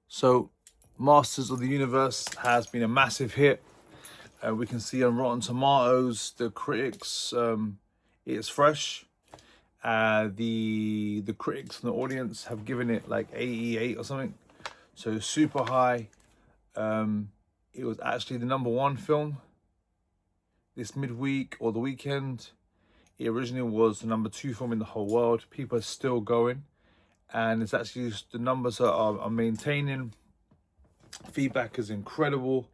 So, Masters of the Universe has been a massive hit. We can see on Rotten Tomatoes, the critics, it's fresh. The critics and the audience have given it like 88 or something, so super high. It was actually the #1 film this midweek or the weekend. It originally was the #2 film in the whole world. People are still going, and it's actually just, the numbers are maintaining. Feedback is incredible.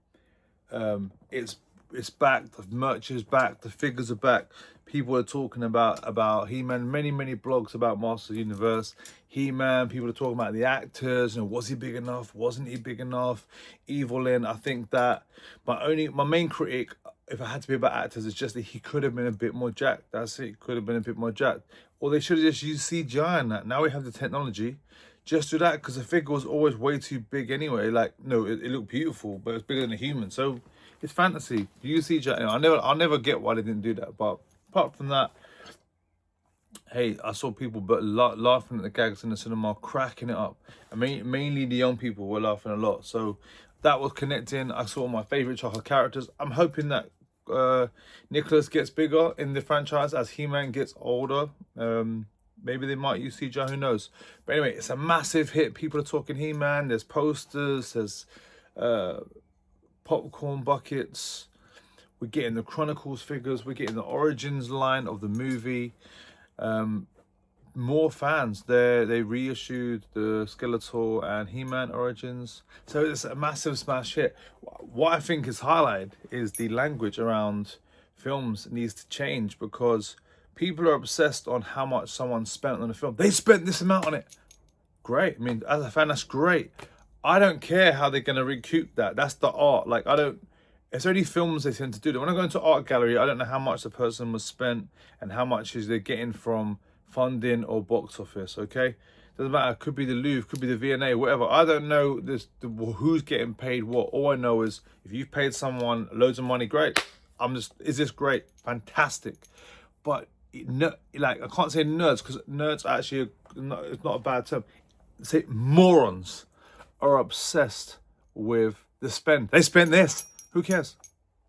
It's back. The merch is back. The figures are back. People are talking about He-Man. Many blogs about Master of the Universe. He-Man. People are talking about the actors. Was he big enough? Wasn't he big enough? Evelyn. I think that my main critic, if I had to be about actors, is just that he could have been a bit more jacked. That's it. Could have been a bit more jacked. Or they should have just used CGI in that. Now we have the technology. Just do that, because the figure was always way too big anyway. Like, no, it looked beautiful, but it's bigger than a human. So it's fantasy. You see, I'll never get why they didn't do that. But apart from that, hey, I saw people laughing at the gags in the cinema, cracking it up. I mean, mainly the young people were laughing a lot. So that was connecting. I saw my favorite childhood characters. I'm hoping that Nicholas gets bigger in the franchise as He-Man gets older. Maybe they might use CGI, who knows? But anyway, it's a massive hit. People are talking He-Man. There's posters. There's popcorn buckets. We're getting the Chronicles figures. We're getting the Origins line of the movie. More fans. They reissued the Skeletor and He-Man Origins. So it's a massive smash hit. What I think is highlighted is the language around films needs to change, because people are obsessed on how much someone spent on a film. They spent this amount on it. Great. I mean, as a fan, that's great. I don't care how they're going to recoup that. That's the art. Like, it's only films they tend to do that. When I go into art gallery, I don't know how much the person was spent and how much is they're getting from funding or box office, okay? Doesn't matter. It could be the Louvre, could be the V&A, whatever. I don't know who's getting paid what. All I know is if you've paid someone loads of money, great. Is this great? Fantastic. But like, I can't say nerds, because nerds actually it's not a bad term. Say morons are obsessed with the spend. They spent this. Who cares?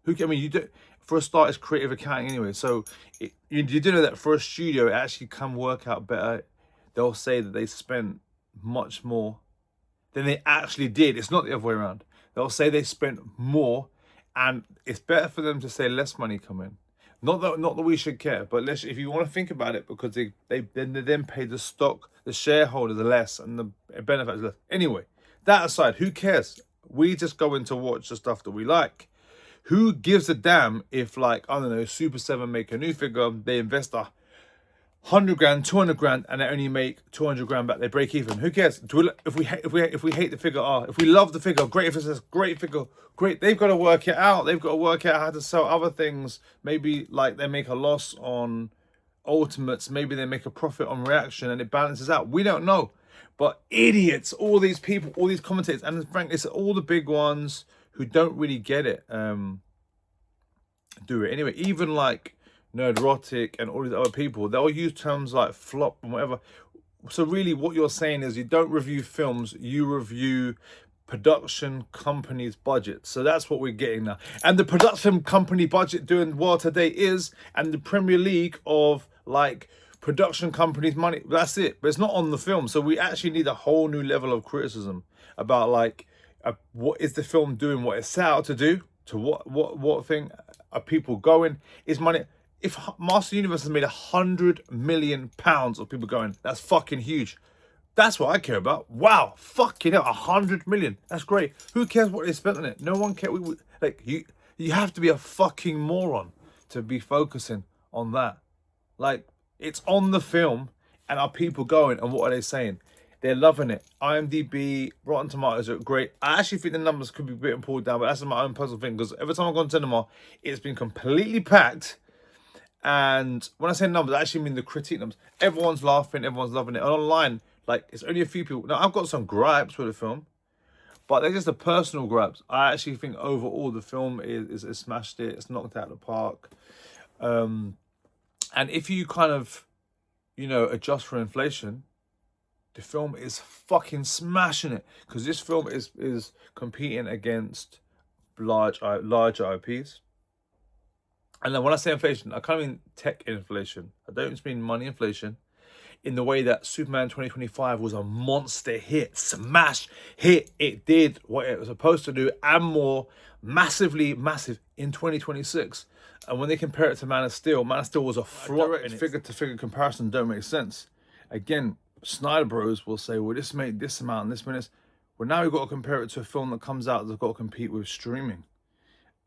I mean, you do. For a start, it's creative accounting anyway. So you do know that for a studio, it actually can work out better. They'll say that they spent much more than they actually did. It's not the other way around. They'll say they spent more, and it's better for them to say less money come in. Not that we should care, but if you want to think about it, because they then pay the stock, the shareholders less, and the benefits less. Anyway, that aside, who cares? We just go in to watch the stuff that we like. Who gives a damn if, like, I don't know, Super 7 make a new figure, they invest 100 grand, 200 grand, and they only make 200 grand back, they break even. Who cares? If we hate the figure, if we love the figure, great. If it's a great figure, great. They've got to work it out. They've got to work out how to sell other things. Maybe like they make a loss on Ultimates. Maybe they make a profit on Reaction, and it balances out. We don't know. But idiots, all these people, all these commentators, and frankly, it's all the big ones who don't really get it. Do it anyway. Even like Nerdrotic and all these other people, they'll use terms like flop and whatever. So really what you're saying is you don't review films, you review production companies' budgets. So that's what we're getting now. And the production company budget doing well today is, and the Premier League of like production companies' money, that's it. But it's not on the film. So we actually need a whole new level of criticism about like what is the film doing, what it's set out to do, to what thing are people going, is money. If Master Universe has made £100 million of people going, that's fucking huge. That's what I care about. Wow, fucking hell, 100 million. That's great. Who cares what they spent on it? No one cares. Like you have to be a fucking moron to be focusing on that. Like, it's on the film, and are people going, and what are they saying? They're loving it. IMDb, Rotten Tomatoes are great. I actually think the numbers could be a bit pulled down, but that's my own personal thing, because every time I've gone to cinema, it's been completely packed. And when I say numbers, I actually mean the critique numbers. Everyone's laughing, everyone's loving it. And online, like, it's only a few people. Now, I've got some gripes with the film, but they're just the personal gripes. I actually think overall the film is smashed it. It's knocked out of the park. And if you kind of, adjust for inflation, the film is fucking smashing it, because this film is competing against larger IPs. And then when I say inflation, I kind of mean tech inflation. I don't just mean money inflation, in the way that Superman 2025 was a monster hit, smash hit. It did what it was supposed to do and more, massively massive in 2026. And when they compare it to Man of Steel was a flop. Direct figure-to-figure comparison don't make sense. Again, Snyder Bros will say, well, this made this amount and this minutes. Well, now you've got to compare it to a film that comes out that's got to compete with streaming.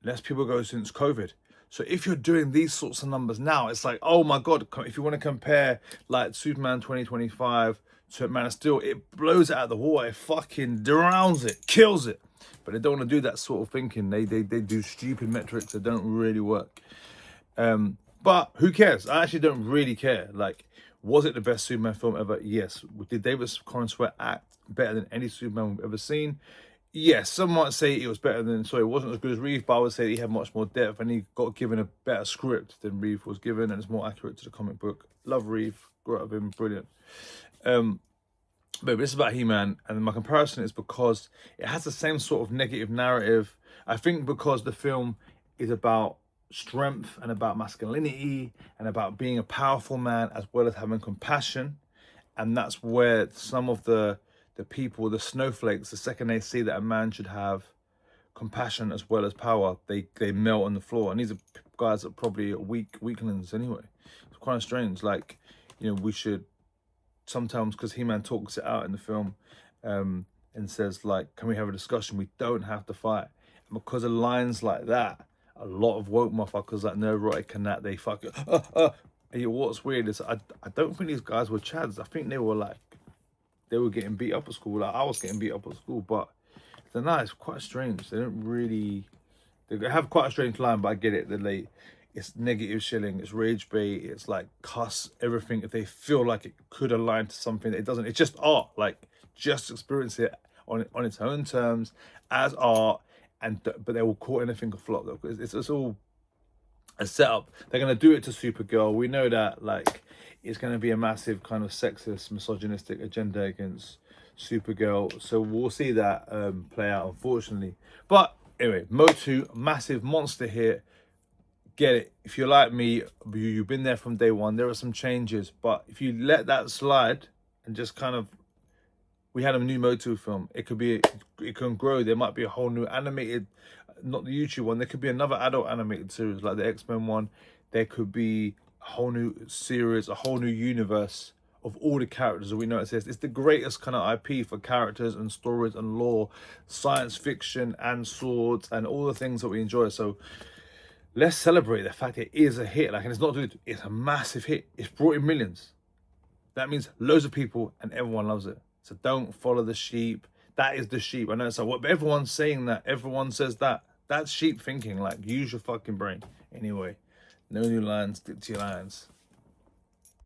Less people go since COVID. So if you're doing these sorts of numbers now, it's like, oh my God, if you want to compare like Superman 2025 to Man of Steel, it blows it out of the water. It fucking drowns it, kills it. But they don't want to do that sort of thinking. They do stupid metrics that don't really work. But who cares? I actually don't really care. Like, was it the best Superman film ever? Yes. Did David Corn Sweat act better than any Superman we've ever seen? Yes, some might say it was better than, it wasn't as good as Reeve, but I would say he had much more depth and he got given a better script than Reeve was given, and it's more accurate to the comic book. Love Reeve, grew up with him, brilliant. But this is about He-Man, and my comparison is because it has the same sort of negative narrative. I think because the film is about strength and about masculinity and about being a powerful man as well as having compassion, and that's where some of the people, the snowflakes, the second they see that a man should have compassion as well as power, they melt on the floor. And these are guys that are probably weaklings anyway. It's kind of strange. Like, you know, we should sometimes, because He-Man talks it out in the film, and says, like, can we have a discussion? We don't have to fight. And because of lines like that, a lot of woke motherfuckers like Neurotic and that, they fucking and what's weird is I don't think these guys were chads. I think they were getting beat up at school. Like I was getting beat up at school, but they're not. It's quite strange. They don't really. They have quite a strange line, but I get it. It's negative shilling. It's rage bait. It's like cuss everything. If they feel like it could align to something, it doesn't. It's just art. Like just experience it on its own terms as art, but they will call anything a flop. It's all a setup. They're gonna do it to Supergirl. We know that. Like, it's going to be a massive kind of sexist, misogynistic agenda against Supergirl. So we'll see that play out, unfortunately. But anyway, Motu, massive monster hit. Get it. If you're like me, you've been there from day one. There are some changes. But if you let that slide and just kind of... We had a new Motu film. It can grow. There might be a whole new animated... Not the YouTube one. There could be another adult animated series like the X-Men one. There could be a whole new series, a whole new universe of all the characters that we know exist. It's the greatest kind of IP for characters and stories and lore, science fiction and swords and all the things that we enjoy. So let's celebrate the fact it is a hit. Like, and it's not good. It's a massive hit. It's brought in millions. That means loads of people and everyone loves it. So don't follow the sheep. That is the sheep. I know it's like, what? But everyone's saying that. Everyone says that. That's sheep thinking. Like, use your fucking brain. Anyway. No new lines, stick to your lines.